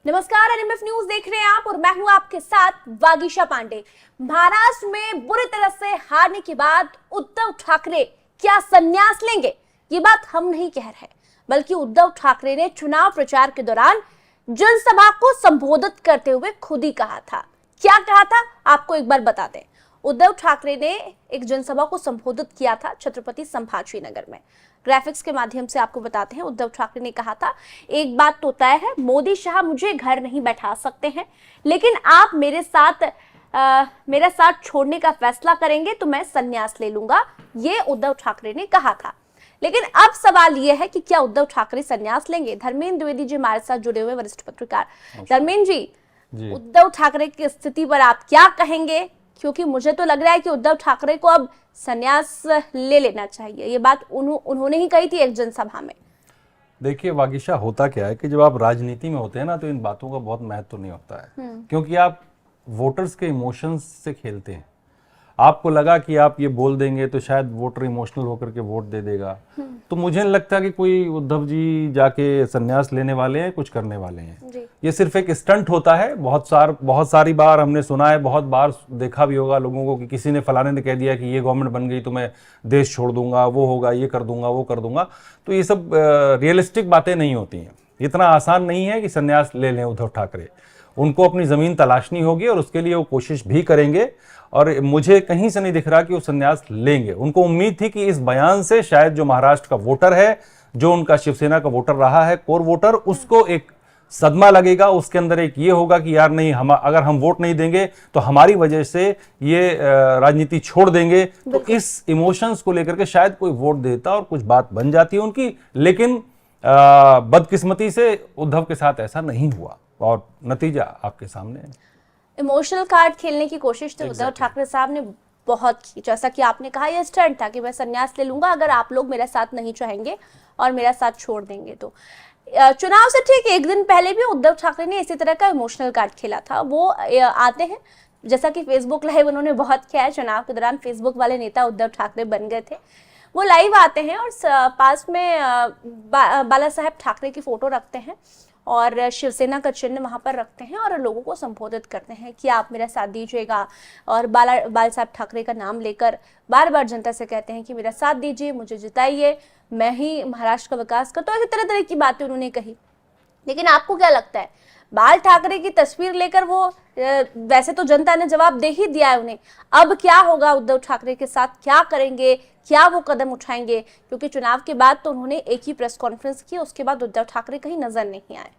नमस्कार, NMF news देख रहे हैं आप और मैं हूं आपके साथ वागीशा पांडे। महाराष्ट्र में बुरी तरह से हारने के बाद उद्धव ठाकरे क्या संन्यास लेंगे, ये बात हम नहीं कह रहे, बल्कि उद्धव ठाकरे ने चुनाव प्रचार के दौरान जनसभा को संबोधित करते हुए खुद ही कहा था। क्या कहा था आपको एक बार बता दें। उद्धव ठाकरे ने एक जनसभा को संबोधित किया था छत्रपति संभाजी नगर में। ग्राफिक्स के माध्यम से आपको बताते हैं। उद्धव ठाकरे ने कहा था, एक बात तो तय है, मोदी शाह मुझे घर नहीं बैठा सकते हैं, लेकिन आप मेरा साथ छोड़ने का फैसला करेंगे तो मैं संन्यास ले लूंगा, ये उद्धव ठाकरे ने कहा था। लेकिन अब सवाल यह है कि क्या उद्धव ठाकरे संन्यास लेंगे। धर्मेंद्र द्विवेदी जी हमारे साथ जुड़े हुए वरिष्ठ पत्रकार। धर्मेंद्र जी, उद्धव ठाकरे की स्थिति पर आप क्या कहेंगे, क्योंकि मुझे तो लग रहा है कि उद्धव ठाकरे को अब संन्यास ले लेना चाहिए। ये बात उन्होंने ही कही थी एक जनसभा में। देखिए वागीशा, होता क्या है कि जब आप राजनीति में होते हैं ना, तो इन बातों का बहुत महत्व नहीं होता है, क्योंकि आप वोटर्स के इमोशंस से खेलते हैं। आपको लगा कि आप ये बोल देंगे तो शायद वोटर इमोशनल होकर के वोट दे देगा, तो मुझे नहीं लगता कि कोई उद्धव जी जाके संन्यास लेने वाले हैं, कुछ करने वाले हैं। ये सिर्फ एक स्टंट होता है। बहुत सारी बार हमने सुना है, बहुत बार देखा भी होगा लोगों को कि किसी ने फलाने ने कह दिया कि ये गवर्नमेंट बन गई तो मैं देश छोड़ दूंगा, वो होगा, ये कर दूंगा, वो कर दूंगा। तो ये सब रियलिस्टिक बातें नहीं होती हैं। इतना आसान नहीं है कि संन्यास ले लें उद्धव ठाकरे। उनको अपनी जमीन तलाशनी होगी और उसके लिए वो कोशिश भी करेंगे, और मुझे कहीं से नहीं दिख रहा कि वो संन्यास लेंगे। उनको उम्मीद थी कि इस बयान से शायद जो महाराष्ट्र का वोटर है, जो उनका शिवसेना का वोटर रहा है, कोर वोटर, उसको एक सदमा लगेगा। उसके अंदर एक ये होगा कि यार नहीं, अगर हम वोट नहीं देंगे तो हमारी वजह से ये राजनीति छोड़ देंगे। तो इस इमोशंस को लेकर के शायद कोई वोट देता और कुछ बात बन जाती है उनकी। लेकिन बदकिस्मती से उद्धव के साथ ऐसा नहीं हुआ और नतीजा आपके सामने है। इमोशनल कार्ड खेलने की कोशिश तो उद्धव ठाकरे साहब ने बहुत की। जैसा कि आपने कहा, यह स्टंट था कि मैं संन्यास ले लूंगा अगर आप लोग मेरा साथ नहीं चाहेंगे और मेरा साथ छोड़ देंगे तो। चुनाव से ठीक एक दिन पहले भी उद्धव ठाकरे ने इसी तरह का इमोशनल कार्ड खेला था। वो आते हैं, जैसा कि फेसबुक लाइव उन्होंने बहुत किया है चुनाव के दौरान, फेसबुक वाले नेता उद्धव ठाकरे बन गए थे। वो लाइव आते हैं और पास में बाला साहेब ठाकरे की फोटो रखते हैं और शिवसेना का चिन्ह वहां पर रखते हैं और लोगों को संबोधित करते हैं कि आप मेरा साथ दीजिएगा, और बाला साहब ठाकरे का नाम लेकर बार बार जनता से कहते हैं कि मेरा साथ दीजिए, मुझे जिताइए, मैं ही महाराष्ट्र का विकास करता हूँ। ऐसी तरह तरह की बातें उन्होंने कही। लेकिन आपको क्या लगता है, बाल ठाकरे की तस्वीर लेकर वो वैसे तो जनता ने जवाब दे ही दिया है उन्हें, अब क्या होगा उद्धव ठाकरे के साथ, क्या करेंगे, क्या वो कदम उठाएंगे? क्योंकि चुनाव के बाद तो उन्होंने एक ही प्रेस कॉन्फ्रेंस की, उसके बाद उद्धव ठाकरे कहीं नजर नहीं आए।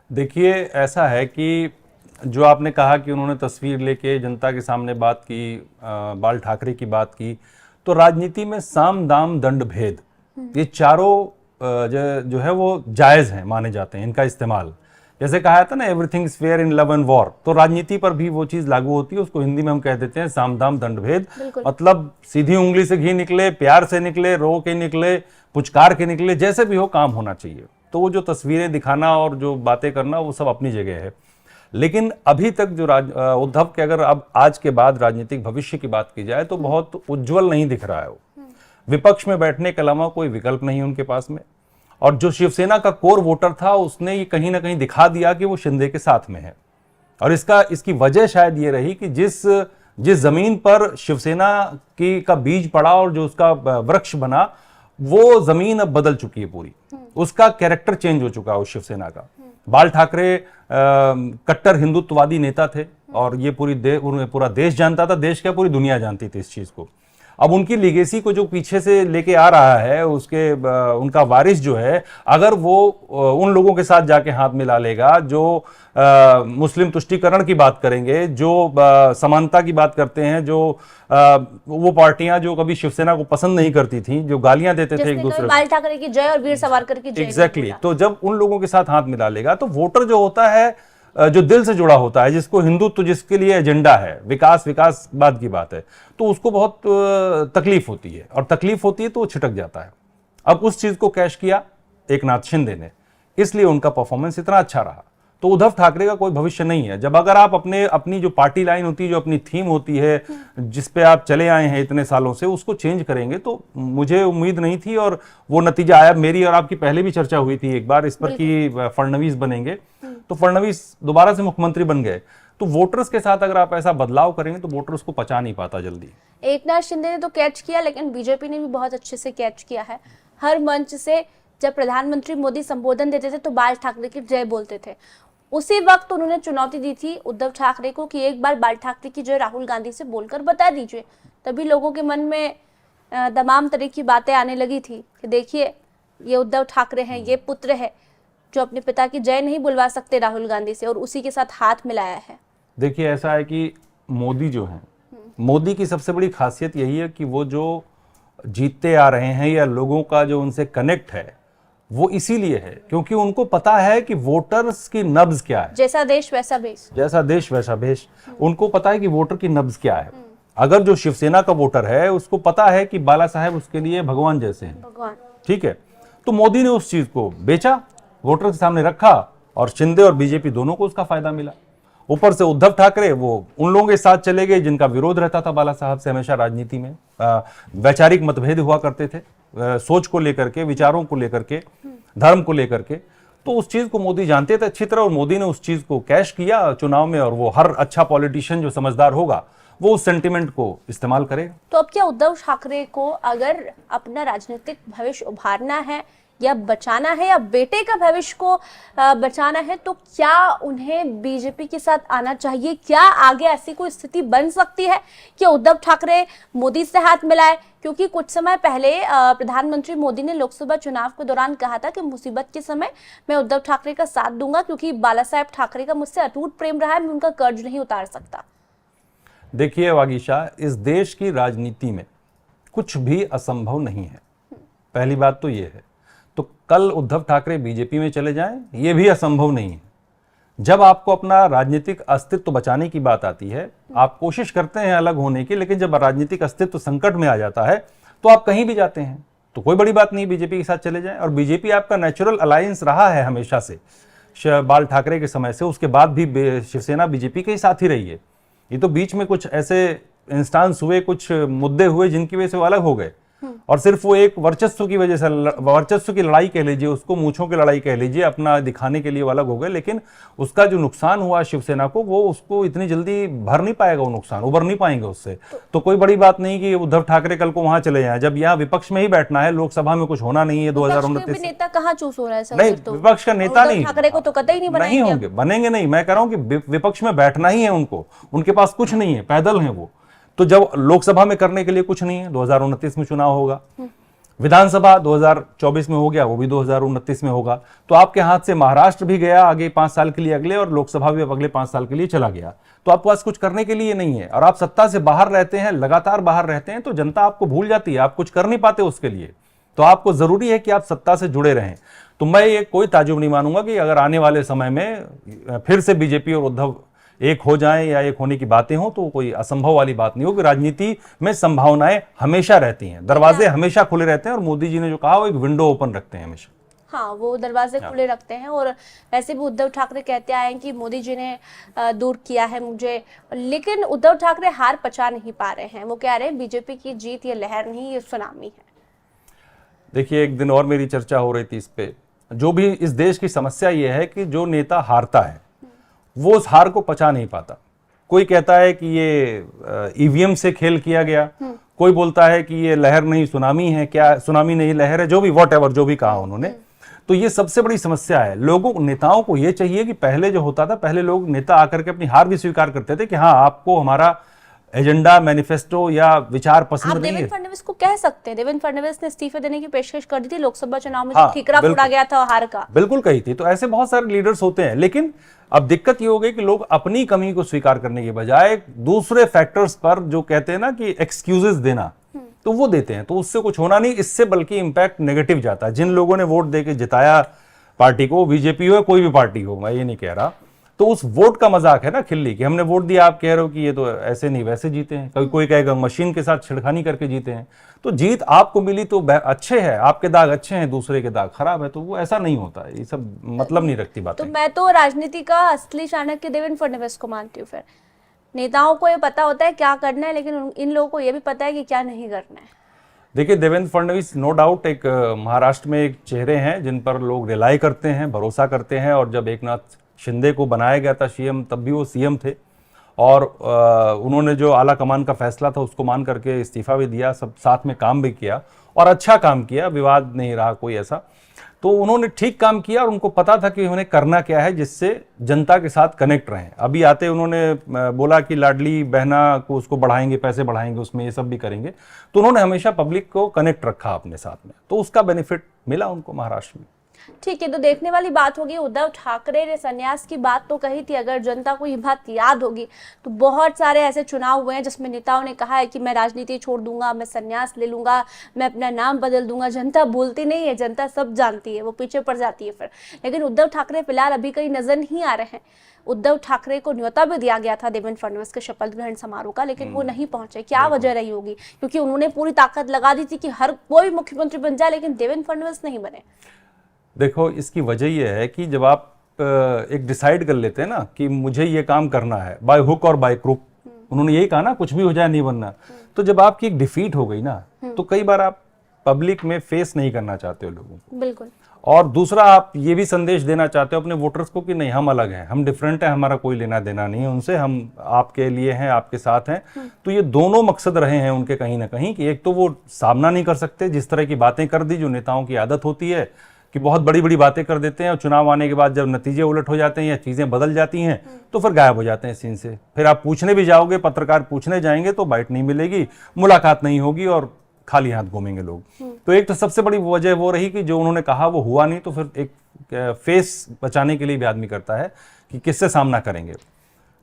देखिए, ऐसा है कि जो आपने कहा कि उन्होंने तस्वीर लेके जनता के सामने बात की, बाल ठाकरे की बात की, तो राजनीति में साम दाम दंड भेद, ये चारों जो है वो जायज हैं, माने जाते हैं इनका इस्तेमाल। जैसे कहा था ना, everything is fair in love and war, तो राजनीति पर भी वो चीज लागू होती है। उसको हिंदी में हम कह देते हैं साम दाम दंड भेद। मतलब सीधी उंगली से घी निकले, प्यार से निकले, रो के निकले, पुचकार के निकले, जैसे भी हो काम होना चाहिए। तो वो जो तस्वीरें दिखाना और जो बातें करना, वो सब अपनी जगह है। लेकिन अभी तक जो उद्धव के अगर अब आज के बाद राजनीतिक भविष्य की बात की जाए तो बहुत उज्जवल नहीं दिख रहा है। वो विपक्ष में बैठने के अलावा कोई विकल्प नहीं उनके पास में। और जो शिवसेना का कोर वोटर था, उसने ये कहीं ना कहीं दिखा दिया कि वो शिंदे के साथ में है। और इसकी वजह शायद ये रही कि जिस जमीन पर शिवसेना का बीज पड़ा और जो उसका वृक्ष बना, वो जमीन अब बदल चुकी है पूरी। उसका कैरेक्टर चेंज हो चुका है उस शिवसेना का। बाल ठाकरे कट्टर हिंदुत्ववादी नेता थे और ये पूरा देश जानता था, देश क्या पूरी दुनिया जानती थी इस चीज को। अब उनकी लीगेसी को जो पीछे से लेके आ रहा है, उनका वारिस जो है, अगर वो उन लोगों के साथ जाके हाथ मिला लेगा जो मुस्लिम तुष्टीकरण की बात करेंगे, जो समानता की बात करते हैं, जो वो पार्टियां जो कभी शिवसेना को पसंद नहीं करती थी, जो गालियां देते थे एक दूसरे को, बाल ठाकरे की जय और वीर सावरकर की जय। एग्जैक्टली। तो जब उन लोगों के साथ हाथ मिला लेगा तो वोटर जो होता है, जो दिल से जुड़ा होता है, जिसको हिंदुत्व, जिसके लिए एजेंडा है, विकास बाद की बात है, तो उसको बहुत तकलीफ होती है। और तकलीफ होती है तो वो छिटक जाता है। अब उस चीज को कैश किया एकनाथ शिंदे ने, इसलिए उनका परफॉर्मेंस इतना अच्छा रहा। तो उद्धव ठाकरे का कोई भविष्य नहीं है। जब अगर आप अपनी जो पार्टी लाइन होती है, जो अपनी थीम होती है, जिस पे आप चले आए हैं इतने सालों से, उसको चेंज करेंगे, तो मुझे उम्मीद नहीं थी और वो नतीजा आया। मेरी और आपकी पहले भी चर्चा हुई थी एक बार इस पर कि फडणवीस बनेंगे, तो फडणवीस दोबारा से मुख्यमंत्री बन गए। तो वोटर्स के साथ अगर आप ऐसा बदलाव करेंगे तो वोटर उसको पचा नहीं पाता जल्दी। एकनाथ शिंदे ने तो कैच किया, लेकिन बीजेपी ने भी बहुत अच्छे से कैच किया है। हर मंच से जब प्रधानमंत्री मोदी संबोधन देते थे तो बाल ठाकरे की जय बोलते थे। उसी वक्त उन्होंने चुनौती दी थी उद्धव ठाकरे को कि एक बार बाल ठाकरे की जय राहुल गांधी से बोलकर बता दीजिए। तभी लोगों के मन में तमाम तरह की बातें आने लगी थी कि देखिए ये उद्धव ठाकरे हैं, ये पुत्र है जो अपने पिता की जय नहीं बुलवा सकते राहुल गांधी से, और उसी के साथ हाथ मिलाया है। देखिए ऐसा है कि मोदी जो है, मोदी की सबसे बड़ी खासियत यही है कि वो जो जीतते आ रहे हैं या लोगों का जो उनसे कनेक्ट है वो इसीलिए है क्योंकि उनको पता है कि वोटर्स की नब्ज क्या है। जैसा देश वैसा भेष, जैसा देश वैसा भेष। उनको पता है कि वोटर की नब्ज क्या है। अगर जो शिवसेना का वोटर है उसको पता है कि बाला साहेब उसके लिए भगवान जैसे हैं, भगवान, ठीक है। तो मोदी ने उस चीज को बेचा, वोटर के सामने रखा, और शिंदे और बीजेपी दोनों को उसका फायदा मिला। ऊपर से उद्धव ठाकरे वो उन लोगों के साथ चले गए जिनका विरोध रहता था बाला साहब से हमेशा राजनीति में। वैचारिक मतभेद हुआ करते थे, सोच को लेकर के, विचारों को लेकर के, धर्म को लेकर के। तो उस चीज को मोदी जानते थे अच्छी तरह, और मोदी ने उस चीज को कैश किया चुनाव में। और वो हर अच्छा पॉलिटिशियन जो समझदार होगा वो उस सेंटिमेंट को इस्तेमाल करेगा। तो अब क्या उद्धव ठाकरे को अगर अपना राजनीतिक भविष्य उभारना है या बचाना है, या बेटे का भविष्य को बचाना है, तो क्या उन्हें बीजेपी के साथ आना चाहिए? क्या आगे ऐसी कोई स्थिति बन सकती है कि उद्धव ठाकरे मोदी से हाथ मिलाए? क्योंकि कुछ समय पहले प्रधानमंत्री मोदी ने लोकसभा चुनाव के दौरान कहा था कि मुसीबत के समय मैं उद्धव ठाकरे का साथ दूंगा क्योंकि बाला साहेब ठाकरे का मुझसे अटूट प्रेम रहा है, मैं उनका कर्ज नहीं उतार सकता। देखिए वागीशा, इस देश की राजनीति में कुछ भी असंभव नहीं है, पहली बात तो ये है। तो कल उद्धव ठाकरे बीजेपी में चले जाएं, ये भी असंभव नहीं है। जब आपको अपना राजनीतिक अस्तित्व बचाने की बात आती है, आप कोशिश करते हैं अलग होने की, लेकिन जब राजनीतिक अस्तित्व संकट में आ जाता है तो आप कहीं भी जाते हैं। तो कोई बड़ी बात नहीं, बीजेपी के साथ चले जाएं। और बीजेपी आपका नेचुरल अलायंस रहा है हमेशा से, बाल ठाकरे के समय से, उसके बाद भी शिवसेना बीजेपी के ही साथ ही रही है। ये तो बीच में कुछ ऐसे इंस्टांस हुए, कुछ मुद्दे हुए जिनकी वजह से वो अलग हो गए, और सिर्फ वो एक वर्चस्व की वजह से, वर्चस्व की लड़ाई कह लीजिए उसको, मूंछों की लड़ाई कह लीजिए, अपना दिखाने के लिए वो अलग हो गए। लेकिन उसका जो नुकसान हुआ शिवसेना को, वो उसको इतनी जल्दी भर नहीं पाएगा, वो नुकसान उबर नहीं पाएंगे उससे। तो कोई बड़ी बात नहीं कि उद्धव ठाकरे कल को वहां चले जाएं। जब यहाँ विपक्ष में ही बैठना है, लोकसभा में कुछ होना नहीं है 2029 नेता कहाँ चूज हो रहा है? नहीं, विपक्ष का नेता नहीं, ठाकरे को तो कतई नहीं होंगे, बनेंगे नहीं। मैं कह रहा हूँ कि विपक्ष में बैठना ही है उनको, उनके पास कुछ नहीं है, पैदल है वो। तो जब लोकसभा में करने के लिए कुछ नहीं है, 2029 में चुनाव होगा, विधानसभा 2024 में हो गया, वो भी 2029 में होगा। तो आपके हाथ से महाराष्ट्र भी गया आगे 5 साल के लिए अगले, और लोकसभा भी अब अगले 5 साल के लिए चला गया। तो आपके पास कुछ करने के लिए नहीं है, और आप सत्ता से बाहर रहते हैं, लगातार बाहर रहते हैं, तो जनता आपको भूल जाती है, आप कुछ कर नहीं पाते उसके लिए। तो आपको जरूरी है कि आप सत्ता से जुड़े रहें। तो मैं ये कोई ताजुब नहीं मानूंगा कि अगर आने वाले समय में फिर से बीजेपी और उद्धव एक हो जाएं या एक होने की बातें हों, तो कोई असंभव वाली बात नहीं होगी। राजनीति में संभावनाएं हमेशा रहती हैं, दरवाजे हमेशा खुले रहते हैं, और मोदी जी ने जो कहा वो एक विंडो ओपन रखते हैं हमेशा। हाँ, वो दरवाजे खुले रखते हैं। और वैसे भी उद्धव ठाकरे कहते आए हैं कि मोदी जी ने दूर किया है मुझे, लेकिन उद्धव ठाकरे हार पचा नहीं पा रहे हैं। वो कह रहे हैं बीजेपी की जीत ये लहर नहीं, ये सुनामी है। देखिए, एक दिन और मेरी चर्चा हो रही थी इस पे। जो भी इस देश की समस्या ये है कि जो नेता हारता है वो उस हार को पचा नहीं पाता। कोई कहता है कि ये ईवीएम से खेल किया गया, कोई बोलता है कि ये लहर नहीं सुनामी है, क्या सुनामी नहीं लहर है, जो भी व्हाटएवर जो भी कहा उन्होंने। तो ये सबसे बड़ी समस्या है। लोगों नेताओं को ये चाहिए कि पहले जो होता था, पहले लोग नेता आकर के अपनी हार भी स्वीकार करते थे कि हाँ, आपको हमारा एजेंडा, मैनिफेस्टो या विचार पसंद नहीं है। देवेंद्र फडणवीस को कह सकते हैं, देवेंद्र फडणवीस ने इस्तीफे देने की पेशकश कर दी थी लोकसभा चुनाव में, जो ठिकरा फोड़ा गया था हार का। बिल्कुल कही थी। तो ऐसे बहुत सारे लीडर्स होते हैं, लेकिन अब दिक्कत ये हो गई कि लोग अपनी कमी को स्वीकार करने के बजाय दूसरे फैक्टर्स पर, जो कहते हैं ना कि एक्सक्यूजेस देना, तो वो देते हैं। तो उससे कुछ होना नहीं, इससे बल्कि इंपैक्ट नेगेटिव जाता है। जिन लोगों ने वोट देके जिताया पार्टी को, बीजेपी हो या कोई भी पार्टी हो, मैं ये नहीं कह रहा, तो उस वोट का मजाक है ना खिल्ली, कि हमने वोट दिया, आप कह रहे हो कि ये तो ऐसे नहीं वैसे जीते हैं। कभी कोई कहेगा मशीन के साथ छिड़खानी करके जीते हैं। तो जीत आपको मिली तो अच्छे है, आपके दाग अच्छे हैं, दूसरे के दाग खराब है, तो वो ऐसा नहीं होता है। ये सब मतलब नहीं रखती बात। तो मैं तो राजनीति का असली चाणक्य देवेंद्र फडणवीस को मानती हूँ। फिर नेताओं को ये पता होता है क्या करना है, लेकिन इन लोगों को ये भी पता है कि क्या नहीं करना है। देखिए, देवेंद्र फडणवीस नो डाउट एक महाराष्ट्र में एक चेहरे हैं जिन पर लोग रिलाई करते हैं, भरोसा करते हैं। और जब एकनाथ शिंदे को बनाया गया था सीएम, तब भी वो सीएम थे और उन्होंने जो आला कमान का फैसला था उसको मान करके इस्तीफा भी दिया, सब साथ में काम भी किया और अच्छा काम किया, विवाद नहीं रहा कोई ऐसा। तो उन्होंने ठीक काम किया और उनको पता था कि उन्हें करना क्या है जिससे जनता के साथ कनेक्ट रहें। अभी आते उन्होंने बोला कि लाडली बहना को उसको बढ़ाएंगे, पैसे बढ़ाएंगे, उसमें ये सब भी करेंगे। तो उन्होंने हमेशा पब्लिक को कनेक्ट रखा अपने साथ में, तो उसका बेनिफिट मिला उनको महाराष्ट्र में। ठीक है, तो देखने वाली बात होगी। उद्धव ठाकरे ने संन्यास की बात तो कही थी, अगर जनता को ये बात याद होगी तो बहुत सारे ऐसे चुनाव हुए हैं जिसमें नेताओं ने कहा है कि मैं राजनीति छोड़ दूंगा, मैं संन्यास ले लूंगा, मैं अपना नाम बदल दूंगा। जनता बोलती नहीं है, जनता सब जानती है, वो पीछे पड़ जाती है फिर। लेकिन उद्धव ठाकरे फिलहाल अभी कहीं नजर नहीं आ रहे हैं। उद्धव ठाकरे को न्योता भी दिया गया था देवेंद्र फडणवीस के शपथ ग्रहण समारोह का, लेकिन वो नहीं पहुंचे। क्या वजह रही होगी? क्योंकि उन्होंने पूरी ताकत लगा दी थी कि हर कोई मुख्यमंत्री बन जाए, लेकिन देवेंद्र फडणवीस नहीं बने। देखो, इसकी वजह यह है कि जब आप एक डिसाइड कर लेते हैं ना कि मुझे ये काम करना है बाय हुक और बाय क्रुक, उन्होंने यही कहा ना, कुछ भी हो जाए नहीं बनना। तो जब आपकी एक डिफीट हो गई ना, तो कई बार आप पब्लिक में फेस नहीं करना चाहते हो लोगों को। बिल्कुल। और दूसरा, आप ये भी संदेश देना चाहते हो अपने वोटर्स को कि नहीं, हम अलग हैं, हम डिफरेंट हैं, हमारा कोई लेना देना नहीं है उनसे, हम आपके लिए हैं, आपके साथ हैं। तो ये दोनों मकसद रहे हैं उनके कहीं ना कहीं, कि एक तो वो सामना नहीं कर सकते, जिस तरह की बातें कर दी जो नेताओं की आदत होती है कि बहुत बड़ी बड़ी बातें कर देते हैं और चुनाव आने के बाद जब नतीजे उलट हो जाते हैं या चीजें बदल जाती हैं तो फिर गायब हो जाते हैं सीन से। फिर आप पूछने भी जाओगे, पत्रकार पूछने जाएंगे तो बाइट नहीं मिलेगी, मुलाकात नहीं होगी और खाली हाथ घूमेंगे लोग। तो एक तो सबसे बड़ी वजह वो रही कि जो उन्होंने कहा वो हुआ नहीं, तो फिर एक फेस बचाने के लिए भी आदमी करता है कि किससे सामना करेंगे।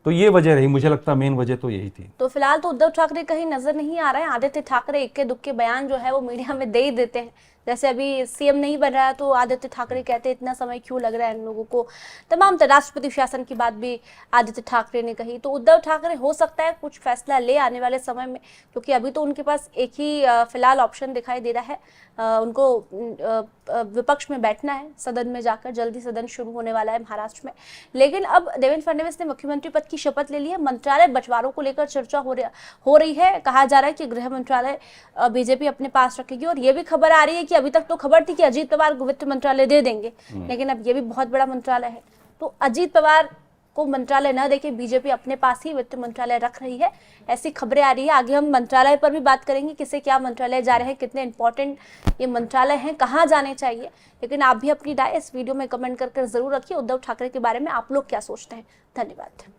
तो ये वजह रही, मुझे लगता मेन वजह तो यही थी। तो फिलहाल तो उद्धव ठाकरे कहीं नजर नहीं आ रहे हैं। आदित्य ठाकरे इक्के दुक्के बयान जो है वो मीडिया में दे ही देते हैं। जैसे अभी सीएम नहीं बन रहा है तो आदित्य ठाकरे कहते हैं इतना समय क्यों लग रहा है इन लोगों को। तमाम राष्ट्रपति शासन की बात भी आदित्य ठाकरे ने कही। तो उद्धव ठाकरे हो सकता है कुछ फैसला ले आने वाले समय में, क्योंकि अभी तो उनके पास एक ही फिलहाल ऑप्शन दिखाई दे रहा है, उनको विपक्ष में बैठना है सदन में जाकर। जल्दी सदन शुरू होने वाला है महाराष्ट्र में। लेकिन अब देवेंद्र फडणवीस ने मुख्यमंत्री पद की शपथ ले ली है। मंत्रालय बंटवारों को लेकर चर्चा हो रही है। कहा जा रहा है कि गृह मंत्रालय बीजेपी अपने पास रखेगी, और ये भी खबर आ रही है कि अभी तक तो खबर थी कि अजीत पवार को वित्त मंत्रालय दे देंगे, लेकिन अब ये भी बहुत बड़ा मंत्रालय है, तो अजीत पवार को मंत्रालय न देके बीजेपी अपने पास ही वित्त मंत्रालय रख रही है, ऐसी खबरें आ रही है। आगे हम मंत्रालय पर भी बात करेंगे, किसे क्या मंत्रालय जा रहे हैं, कितने इंपॉर्टेंट ये मंत्रालय हैं, कहाँ जाने चाहिए। लेकिन आप भी अपनी राय इस वीडियो में कमेंट कर जरूर रखिए। उद्धव ठाकरे के बारे में आप लोग क्या सोचते हैं? धन्यवाद।